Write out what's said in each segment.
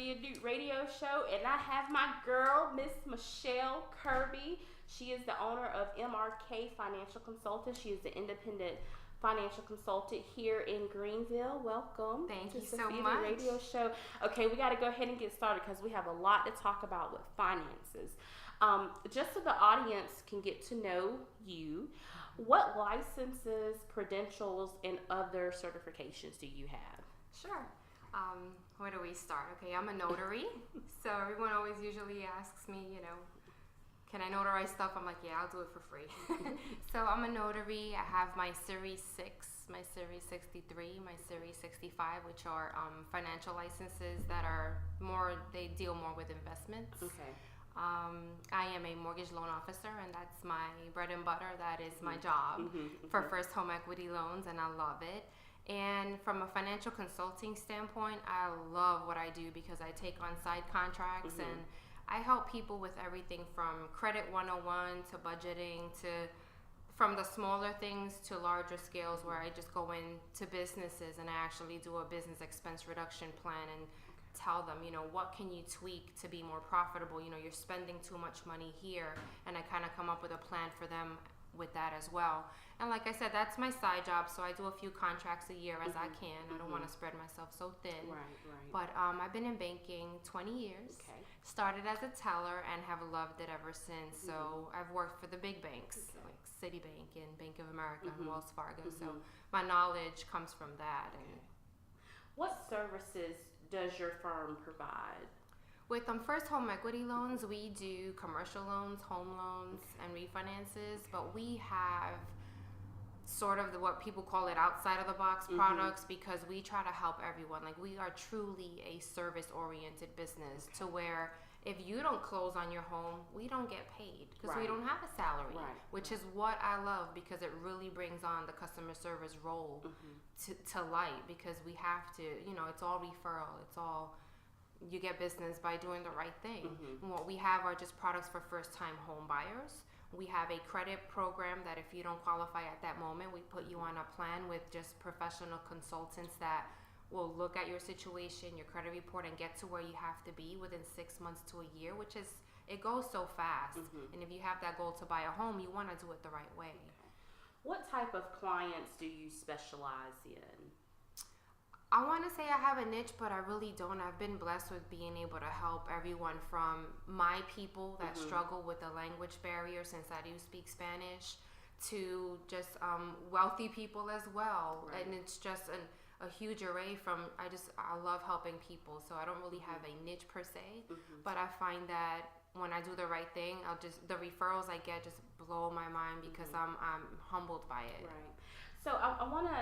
Sophia Duke Radio Show, and I have my girl, Miss Michelle Kirby. She is the owner of MRK Financial Consultants. She is the independent financial consultant here in Greenville. Welcome. Thank to you so Sophia much. Radio Show. Okay, we got to go ahead and get started because we have a lot to talk about with finances. Just so the audience can get to know you, what licenses, credentials, and other certifications do you have? Sure. Where do we start? Okay, I'm a notary. So everyone always usually asks me, can I notarize stuff? I'm like, yeah, I'll do it for free. So I'm a notary. I have my Series 6, my Series 63, my Series 65, which are financial licenses that are they deal more with investments. Okay. I am a mortgage loan officer, and that's my bread and butter. That is my job for first home equity loans, and I love it. And from a financial consulting standpoint, I love what I do because I take on side contracts and I help people with everything from credit 101 to budgeting from the smaller things to larger scales where I just go into businesses and I actually do a business expense reduction plan and tell them, what can you tweak to be more profitable? You're spending too much money here, and I kind of come up with a plan for them with that as well. And like I said, that's my side job, so I do a few contracts a year as I can. I don't want to spread myself so thin. Right. But I've been in banking 20 years. Okay. Started as a teller and have loved it ever since. So I've worked for the big banks like Citibank and Bank of America and Wells Fargo. So my knowledge comes from that. And what services does your firm provide? With first home equity loans, we do commercial loans, home loans, and refinances, but we have sort of what people call it outside of the box products because we try to help everyone. Like, we are truly a service-oriented business to where if you don't close on your home, we don't get paid because we don't have a salary, which is what I love because it really brings on the customer service role to light because we have to, it's all referral. It's all, you get business by doing the right thing. And what we have are just products for first-time home buyers. We have a credit program that if you don't qualify at that moment, we put you on a plan with just professional consultants that will look at your situation, your credit report, and get to where you have to be within 6 months to a year, which is, it goes so fast. And if you have that goal to buy a home, you want to do it the right way. What type of clients do you specialize in? I want to say I have a niche, but I really don't. I've been blessed with being able to help everyone from my people that struggle with the language barrier since I do speak Spanish to just wealthy people as well. And it's just a huge array from, I love helping people. So I don't really have a niche per se, but I find that when I do the right thing, the referrals I get just blow my mind because I'm humbled by it. Right. So I want to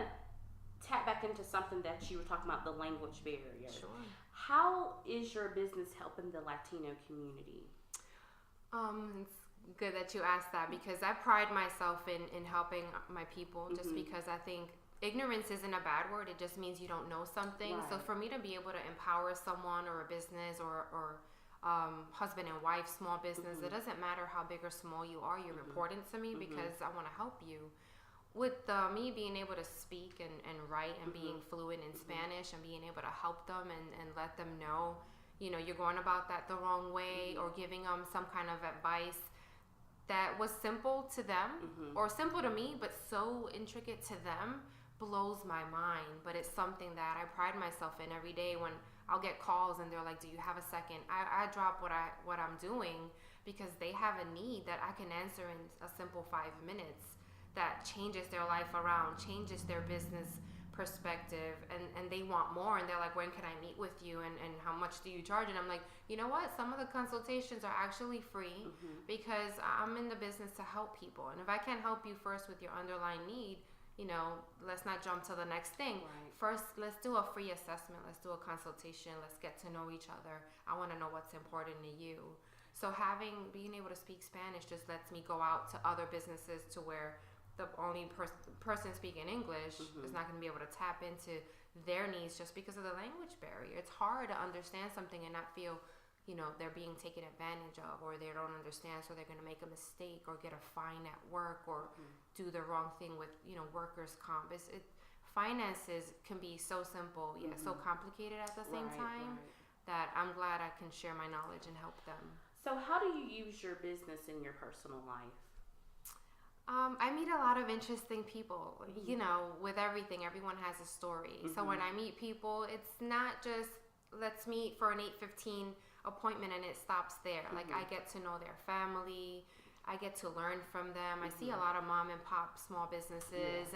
tap back into something that you were talking about, the language barrier. Sure. How is your business helping the Latino community? It's good that you asked that because I pride myself in helping my people just because I think ignorance isn't a bad word. It just means you don't know something. So for me to be able to empower someone or a business or husband and wife, small business, it doesn't matter how big or small you are, you're important to me because I want to help you. With me being able to speak and write and being fluent in Spanish and being able to help them and let them know, you're going about that the wrong way or giving them some kind of advice that was simple to them or simple to me but so intricate to them blows my mind. But it's something that I pride myself in every day when I'll get calls and they're like, do you have a second? I drop what I'm doing because they have a need that I can answer in a simple 5 minutes that changes their life around, changes their business perspective, and they want more, and they're like, when can I meet with you, and how much do you charge? And I'm like, you know what, some of the consultations are actually free because I'm in the business to help people, and if I can't help you first with your underlying need, let's not jump to the next thing. First, let's do a free assessment, let's do a consultation, let's get to know each other. I want to know what's important to you. So being able to speak Spanish just lets me go out to other businesses to where the only person speaking English is not going to be able to tap into their needs just because of the language barrier. It's hard to understand something and not feel, they're being taken advantage of, or they don't understand, so they're going to make a mistake or get a fine at work or do the wrong thing with, workers' comp. Finances can be so simple, yet so complicated at the same time. that I'm glad I can share my knowledge and help them. So how do you use your business in your personal life? I meet a lot of interesting people. You know, with everything, everyone has a story. So when I meet people, it's not just let's meet for an 8:15 appointment and it stops there. Like I get to know their family. I get to learn from them. I see a lot of mom and pop small businesses,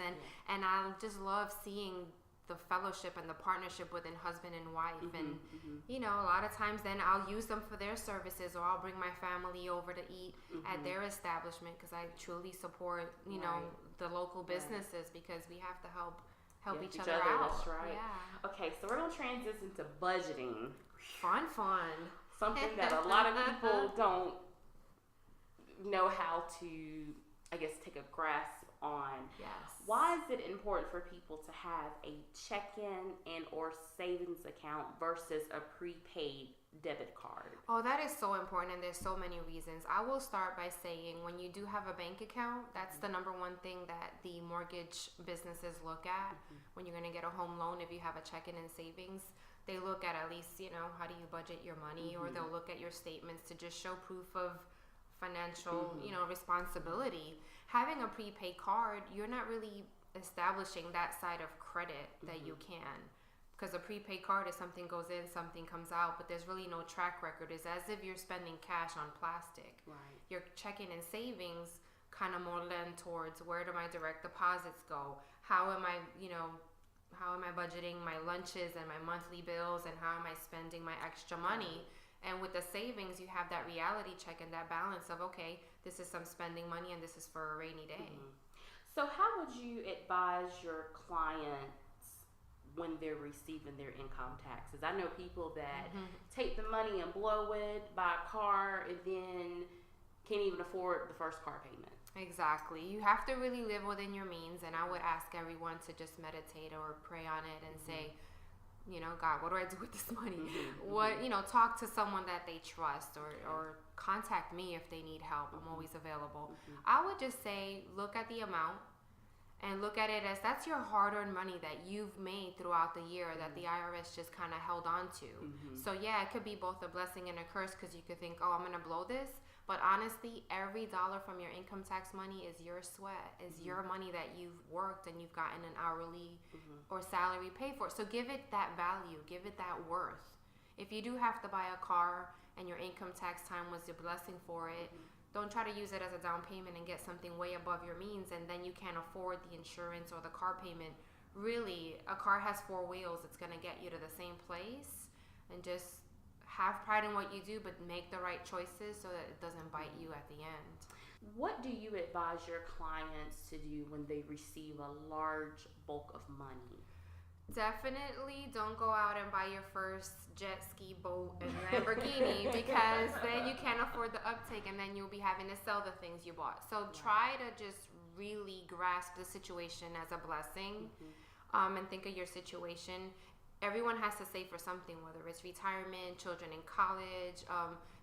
and I just love seeing the fellowship and the partnership within husband and wife. And you know, a lot of times then I'll use them for their services, or I'll bring my family over to eat at their establishment, because I truly support, you know, the local businesses, because we have to help each other out. That's right. Yeah. Okay, so we're gonna transition to budgeting. Fun. Something that a lot of people don't know how to, I guess, take a grasp on. Yes. Why is it important for people to have a check-in and or savings account versus a prepaid debit card? Oh, that is so important, and there's so many reasons. I will start by saying, when you do have a bank account, that's the number one thing that the mortgage businesses look at when you're going to get a home loan. If you have a check-in and savings, they look at least, you know, how do you budget your money, or they'll look at your statements to just show proof of financial, you know, responsibility. Having a prepaid card, you're not really establishing that side of credit that you can, because a prepaid card is something goes in, something comes out, but there's really no track record. It's as if you're spending cash on plastic. Right. Your checking and savings kind of more lend towards, where do my direct deposits go? How am I budgeting my lunches and my monthly bills, and how am I spending my extra money? And with the savings, you have that reality check and that balance of, okay, this is some spending money and this is for a rainy day. So how would you advise your clients when they're receiving their income taxes? I know people that take the money and blow it, buy a car, and then can't even afford the first car payment. Exactly. You have to really live within your means, and I would ask everyone to just meditate or pray on it and say, you know, God, what do I do with this money? What, you know, talk to someone that they trust, or contact me if they need help. I'm always available. I would just say, look at the amount and look at it as that's your hard-earned money that you've made throughout the year that the IRS just kind of held on to. So yeah, it could be both a blessing and a curse, because you could think, oh, I'm going to blow this. But honestly, every dollar from your income tax money is your sweat, is your money that you've worked and you've gotten an hourly or salary paid for. So give it that value, give it that worth. If you do have to buy a car and your income tax time was a blessing for it, don't try to use it as a down payment and get something way above your means, and then you can't afford the insurance or the car payment. Really, a car has 4 wheels. It's going to get you to the same place. And just have pride in what you do, but make the right choices so that it doesn't bite you at the end. What do you advise your clients to do when they receive a large bulk of money? Definitely don't go out and buy your first jet ski, boat, and Lamborghini, because then you can't afford the uptake, and then you'll be having to sell the things you bought. So try to just really grasp the situation as a blessing, and think of your situation. Everyone has to save for something, whether it's retirement, children in college,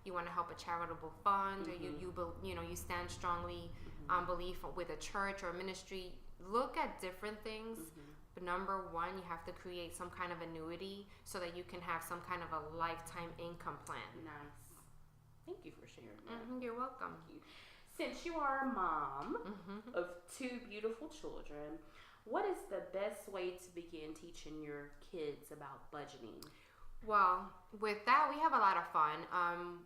you want to help a charitable fund, or you stand strongly on belief with a church or a ministry. Look at different things. But number one, you have to create some kind of annuity so that you can have some kind of a lifetime income plan. Nice. Thank you for sharing that. You're welcome. Thank you. Since you are a mom of 2 beautiful children, what is the best way to begin teaching your kids about budgeting? Well, with that, we have a lot of fun.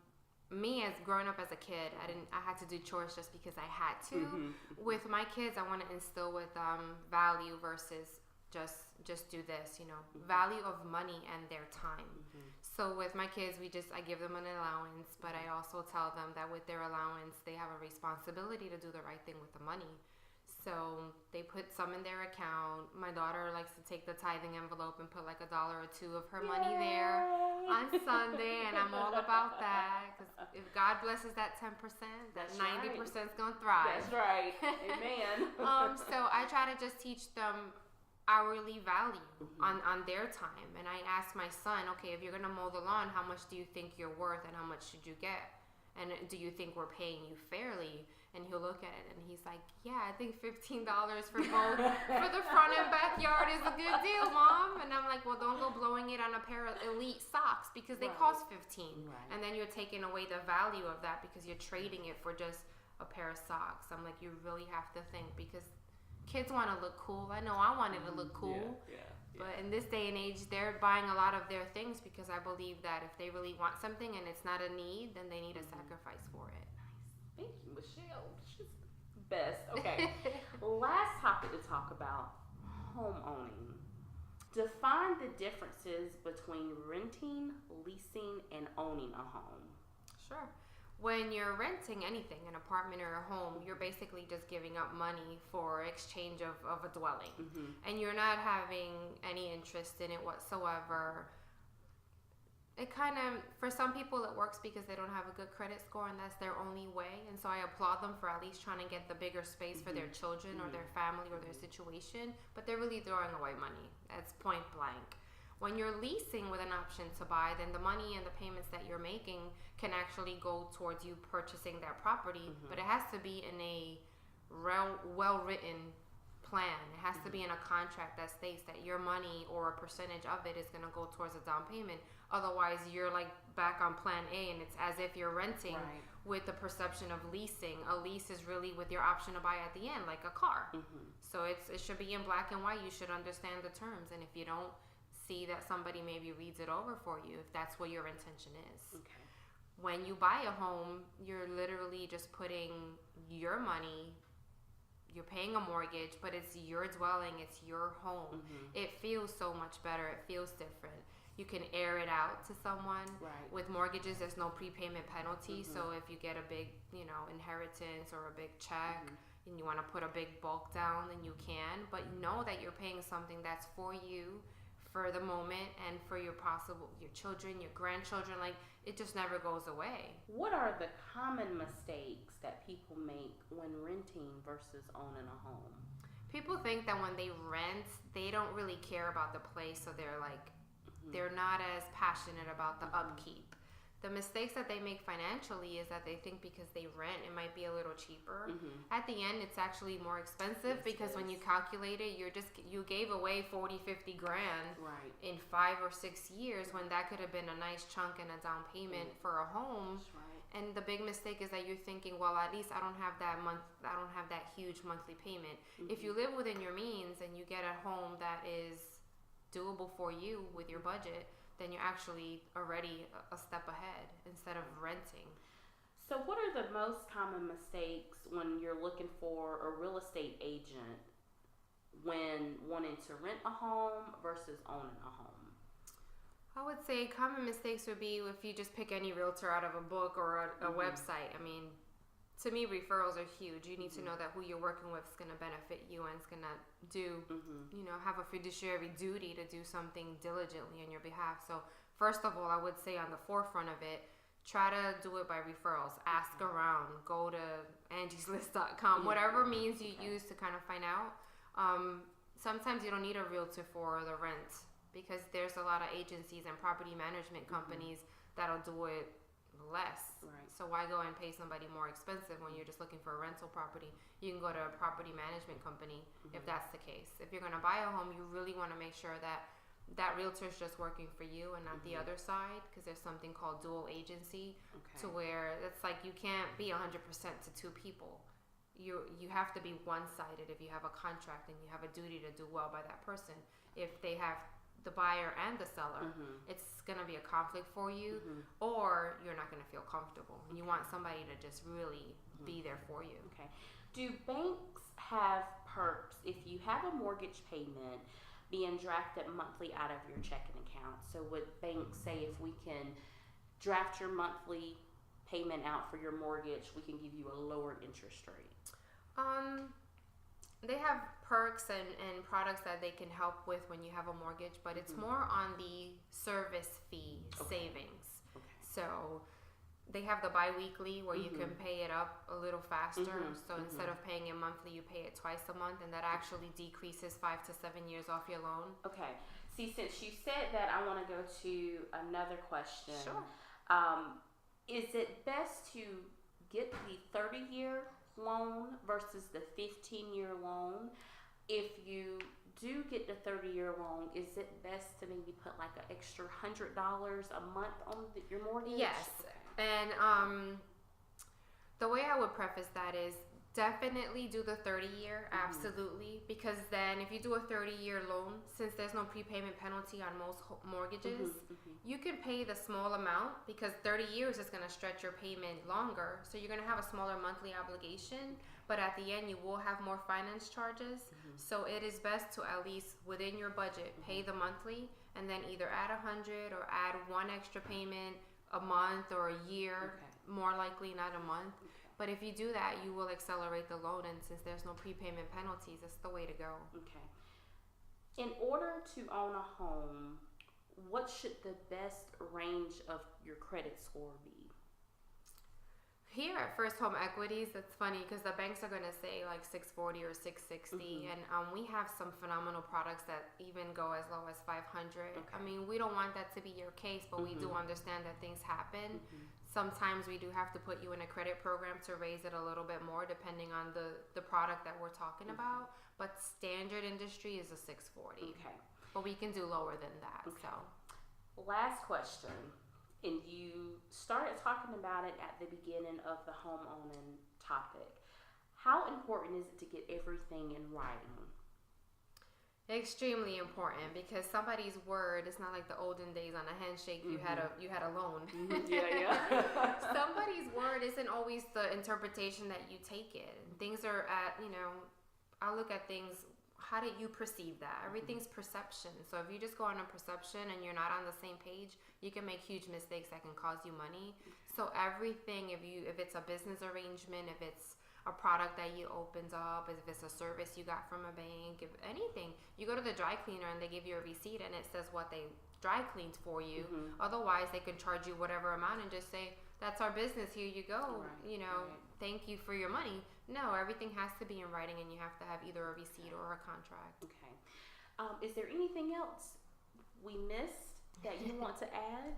Me, as growing up as a kid, I had to do chores just because I had to. With my kids, I want to instill with value versus just do this, you know, value of money and their time. So with my kids, I give them an allowance, but I also tell them that with their allowance, they have a responsibility to do the right thing with the money. So they put some in their account. My daughter likes to take the tithing envelope and put like $1 or $2 of her money there on Sunday, and I'm all about that, because if God blesses that 10%, that 90% is gonna thrive. That's right. Amen. So I try to just teach them hourly value on their time, and I ask my son, okay, if you're gonna mow the lawn, how much do you think you're worth, and how much should you get? And do you think we're paying you fairly? And he'll look at it and he's like, yeah, I think $15 for both for the front and backyard is a good deal, Mom. And I'm like, well, don't go blowing it on a pair of elite socks because they cost $15. Right. And then you're taking away the value of that because you're trading it for just a pair of socks. I'm like, you really have to think, because kids want to look cool. I know I wanted to look cool. Yeah. But in this day and age, they're buying a lot of their things because I believe that if they really want something and it's not a need, then they need to sacrifice for it. Thank you, Michelle. She's the best. Okay. Last topic to talk about, home owning. Define the differences between renting, leasing, and owning a home. Sure. When you're renting anything, an apartment or a home, you're basically just giving up money for exchange of a dwelling. And you're not having any interest in it whatsoever. It kind of, for some people it works because they don't have a good credit score and that's their only way. And so I applaud them for at least trying to get the bigger space for their children or their family or their situation. But they're really throwing away money. That's point blank. When you're leasing with an option to buy, then the money and the payments that you're making can actually go towards you purchasing that property. But it has to be in a well-written plan. It has to be in a contract that states that your money or a percentage of it is going to go towards a down payment. Otherwise, you're like back on plan A, and it's as if you're renting with the perception of leasing. A lease is really with your option to buy at the end, like a car. So it should be in black and white. You should understand the terms. And if you don't see that, somebody maybe reads it over for you if that's what your intention is. Okay. When you buy a home, you're literally just putting your money. You're paying a mortgage, but it's your dwelling, it's your home. It feels so much better. It feels different. You can air it out to someone. With mortgages, there's no prepayment penalty. So if you get a big, inheritance or a big check and you want to put a big bulk down, then you can. But know that you're paying something that's for you, for the moment, and for your children, your grandchildren. Like, it just never goes away. What are the common mistakes that people make when renting versus owning a home? People think that when they rent, they don't really care about the place, so they're like, they're not as passionate about the upkeep. The mistakes that they make financially is that they think because they rent, it might be a little cheaper. At the end, it's actually more expensive because when you calculate it, you gave away 40, 50 grand in 5 or 6 years when that could have been a nice chunk and a down payment for a home. And the big mistake is that you're thinking, well, at least I don't have that huge monthly payment. If you live within your means and you get a home that is doable for you with your budget, then you're actually already a step ahead instead of renting. So what are the most common mistakes when you're looking for a real estate agent when wanting to rent a home versus owning a home? I would say common mistakes would be if you just pick any realtor out of a book or a website. I mean, to me, referrals are huge. You need to know that who you're working with is going to benefit you and is going to have a fiduciary duty to do something diligently on your behalf. So first of all, I would say on the forefront of it, try to do it by referrals. Ask around. Go to angieslist.com, whatever means you use to kind of find out. Sometimes you don't need a realtor for the rent because there's a lot of agencies and property management companies that'll do it less. So why go and pay somebody more expensive when you're just looking for a rental property? You can go to a property management company if that's the case. If you're going to buy a home, you really want to make sure that realtor is just working for you and not the other side, because there's something called dual agency to where it's like you can't be 100% to two people. You have to be one-sided if you have a contract and you have a duty to do well by that person. If they have the buyer and the seller, it's going to be a conflict for you, or you're not going to feel comfortable. You want somebody to just really be there for you. Okay. Do banks have perks if you have a mortgage payment being drafted monthly out of your checking account? So would banks say, if we can draft your monthly payment out for your mortgage, we can give you a lower interest rate? They have perks and products that they can help with when you have a mortgage, but it's more on the service fee savings. So they have the bi-weekly where you can pay it up a little faster. So instead of paying it monthly, you pay it twice a month, and that actually decreases 5 to 7 years off your loan. Okay. See, since you said that, I want to go to another question. Sure. is it best to get the 30-year loan versus the 15-year loan? If you do get the 30-year loan, is it best to maybe put like an extra $100 a month on your mortgage? Yes. And the way I would preface that is definitely do the 30-year, absolutely. Because then if you do a 30-year loan, since there's no prepayment penalty on most mortgages, you can pay the small amount because 30 years is going to stretch your payment longer. So you're going to have a smaller monthly obligation, but at the end you will have more finance charges. So it is best to at least within your budget pay the monthly and then either add 100 or add one extra payment a month or a year, more likely not a month. But if you do that, you will accelerate the loan, and since there's no prepayment penalties, it's the way to go. Okay. In order to own a home, what should the best range of your credit score be? Here at First Home Equities, it's funny because the banks are going to say like 640 or 660, and we have some phenomenal products that even go as low as 500. I mean, we don't want that to be your case, but we do understand that things happen. Sometimes we do have to put you in a credit program to raise it a little bit more depending on the product that we're talking about. But standard industry is a 640. Okay. But we can do lower than that. Okay. So, last question. And you started talking about it at the beginning of the home owning topic. How important is it to get everything in writing? Extremely important, because somebody's word is not like the olden days on a handshake. You had a loan. Somebody's word isn't always the interpretation that you take it. Things are at, I look at things. How do you perceive that? Everything's perception. So if you just go on a perception and you're not on the same page, you can make huge mistakes that can cause you money. So everything, if it's a business arrangement, if it's a product that you opened up, if it's a service you got from a bank, if anything, you go to the dry cleaner and they give you a receipt and it says what they dry cleaned for you. Otherwise, they can charge you whatever amount and just say, that's our business, here you go. Thank you for your money. No, everything has to be in writing, and you have to have either a receipt or a contract. Okay. Is there anything else we missed that you want to add?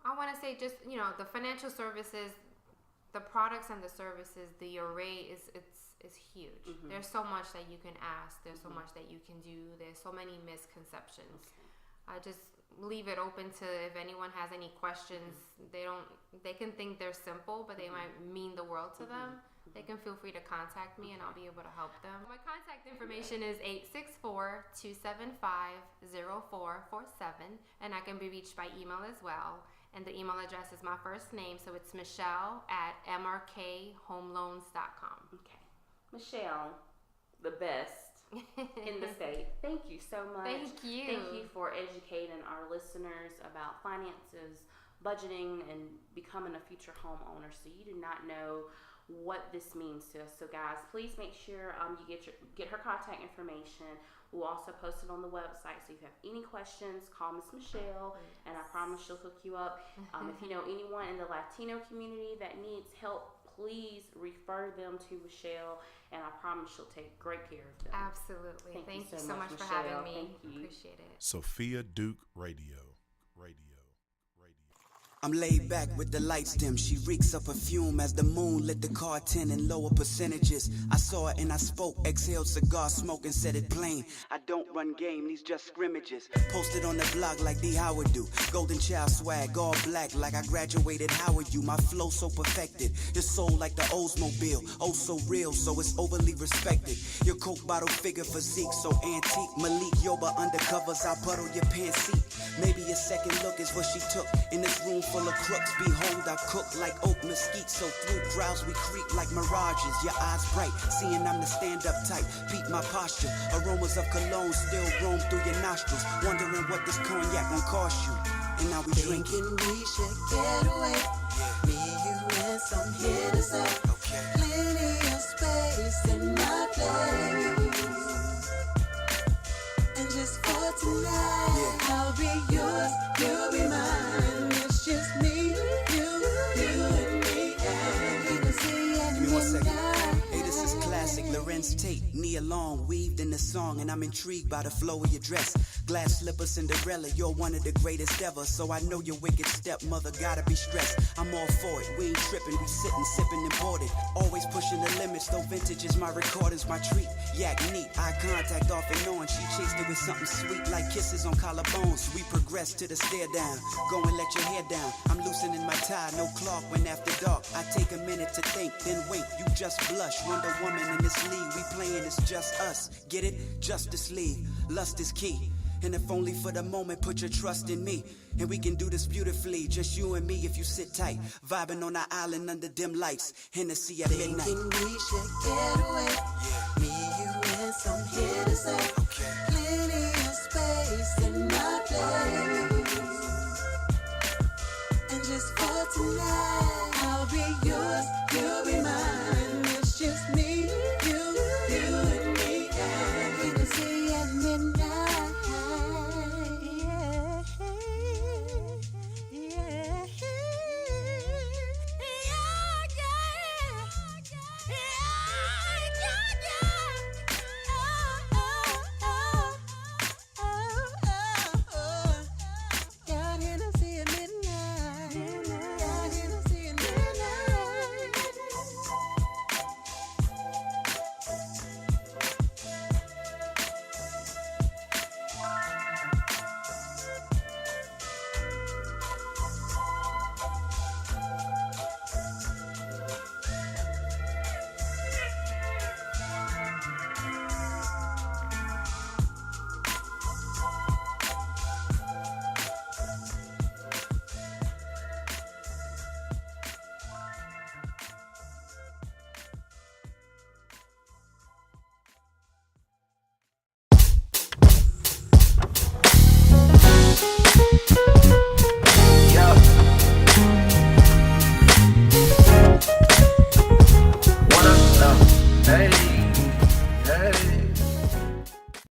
I want to say just, the financial services, the products and the services, the array is huge. There's so much that you can ask. There's so much that you can do. There's so many misconceptions. I just leave it open to if anyone has any questions. They can think they're simple, but they might mean the world to them. They can feel free to contact me and I'll be able to help them. My contact information is 864-275-0447, and I can be reached by email as well. And the email address is my first name, so it's Michelle@mrkhomeloans.com. Okay. Michelle, the best in the state. Thank you so much. Thank you. Thank you for educating our listeners about finances, budgeting, and becoming a future homeowner. So you do not know what this means to us. So guys, please make sure you get her contact information. We'll also post it on the website. So if you have any questions, call Miss Michelle, and I promise she'll hook you up. If you know anyone in the Latino community that needs help, please refer them to Michelle, and I promise she'll take great care of them. Absolutely. Thank you so much for having me. Thank you. Appreciate it. Sophia Duke Radio. I'm laid back with the lights dim. She reeks of perfume as the moon lit the car 10 in lower percentages. I saw it and I spoke, exhaled cigar smoke and said it plain. I don't run game, these just scrimmages. Posted on the blog like D. Howard do. Golden child swag, all black like I graduated Howard U. My flow so perfected, your soul like the Oldsmobile. Oh so real, so it's overly respected. Your coke bottle figure physique so antique. Malik Yoba undercovers, I puddle your pants seat. Maybe a second look is what she took in this room full of crooks. Behold, I cook like oak mesquite, so through crowds we creep like mirages. Your eyes bright, seeing I'm the stand-up type. Beat my posture, aromas of cologne still roam through your nostrils. Wondering what this cognac gon' cost you. And now we drinking. We should get away. Me, you, and some hitters up. Plenty of space in my place. And just for tonight, I'll be yours, you'll be mine. It's just me, you and me. And you can see Give me 1 second. Hey, this is classic Lorenzo. Men's tape, knee long, weaved in the song, and I'm intrigued by the flow of your dress. Glass slipper Cinderella, you're one of the greatest ever, so I know your wicked stepmother gotta be stressed. I'm all for it, we ain't tripping, we sitting, sipping imported. Always pushing the limits, though vintage is my recordings, my treat. Yak neat, eye contact off and on. She chased it with something sweet like kisses on collarbones. We progress to the stare down, go and let your hair down. I'm loosening my tie, no clock when after dark. I take a minute to think, then wait, you just blush. Wonder Woman in this league, we playing, it's just us. Get it? Justice League, lust is key. And if only for the moment, put your trust in me. And we can do this beautifully, just you and me if you sit tight. Vibing on our island under dim lights, Hennessy at midnight. Thinking we should get away. Me, you, and some here to say.